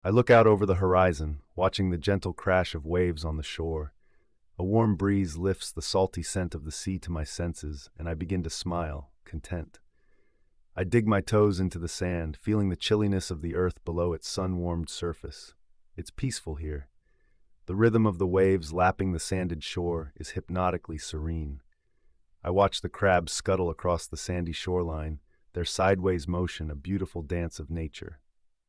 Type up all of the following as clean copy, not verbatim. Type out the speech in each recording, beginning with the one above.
I look out over the horizon, watching the gentle crash of waves on the shore. A warm breeze lifts the salty scent of the sea to my senses, and I begin to smile, content. I dig my toes into the sand, feeling the chilliness of the earth below its sun-warmed surface. It's peaceful here. The rhythm of the waves lapping the sanded shore is hypnotically serene. I watch the crabs scuttle across the sandy shoreline, their sideways motion a beautiful dance of nature.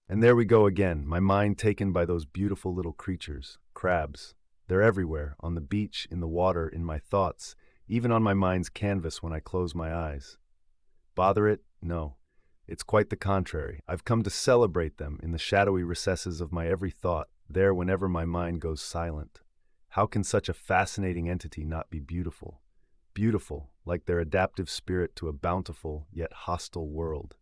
And there we go again, my mind taken by those beautiful little creatures, crabs. They're everywhere, on the beach, in the water, in my thoughts, even on my mind's canvas when I close my eyes. Bother it? No. It's quite the contrary. I've come to celebrate them in the shadowy recesses of my every thought, there whenever my mind goes silent. How can such a fascinating entity not be beautiful? Beautiful, like their adaptive spirit to a bountiful yet hostile world.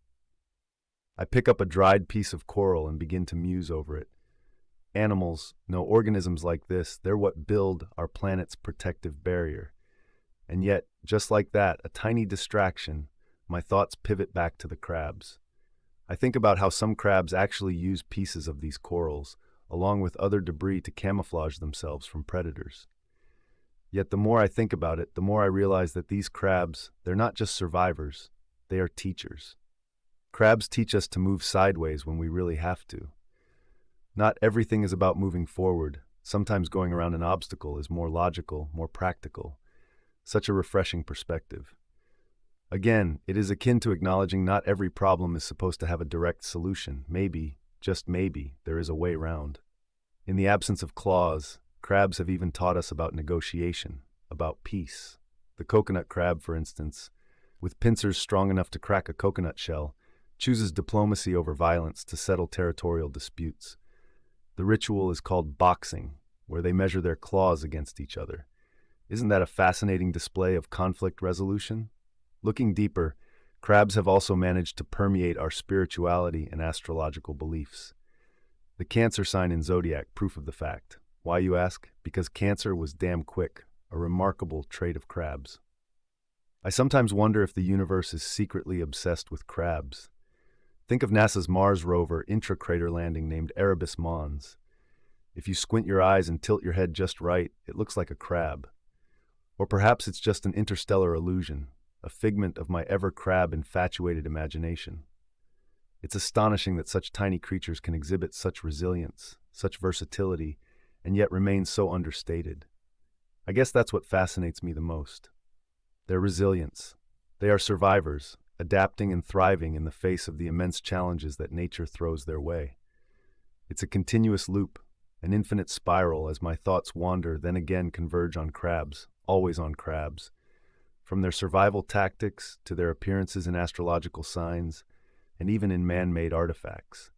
I pick up a dried piece of coral and begin to muse over it. Animals, no organisms like this, they're what build our planet's protective barrier. And yet, just like that, a tiny distraction, my thoughts pivot back to the crabs. I think about how some crabs actually use pieces of these corals, along with other debris to camouflage themselves from predators. Yet the more I think about it, the more I realize that these crabs, they're not just survivors, they are teachers. Crabs teach us to move sideways when we really have to. Not everything is about moving forward. Sometimes going around an obstacle is more logical, more practical. Such a refreshing perspective. Again, it is akin to acknowledging not every problem is supposed to have a direct solution. Maybe, just maybe, there is a way round. In the absence of claws, crabs have even taught us about negotiation, about peace. The coconut crab, for instance, with pincers strong enough to crack a coconut shell, chooses diplomacy over violence to settle territorial disputes. The ritual is called boxing, where they measure their claws against each other. Isn't that a fascinating display of conflict resolution? Looking deeper, crabs have also managed to permeate our spirituality and astrological beliefs. The Cancer sign in Zodiac, proof of the fact. Why, you ask? Because Cancer was damn quick, a remarkable trait of crabs. I sometimes wonder if the universe is secretly obsessed with crabs. Think of NASA's Mars Rover intra-crater landing named Erebus Mons. If you squint your eyes and tilt your head just right, it looks like a crab. Or perhaps it's just an interstellar illusion, a figment of my ever-crab-infatuated imagination. It's astonishing that such tiny creatures can exhibit such resilience, such versatility, and yet remain so understated. I guess that's what fascinates me the most. Their resilience. They are survivors, adapting and thriving in the face of the immense challenges that nature throws their way. It's a continuous loop, an infinite spiral as my thoughts wander, then again converge on crabs, always on crabs. From their survival tactics to their appearances in astrological signs, and even in man-made artifacts.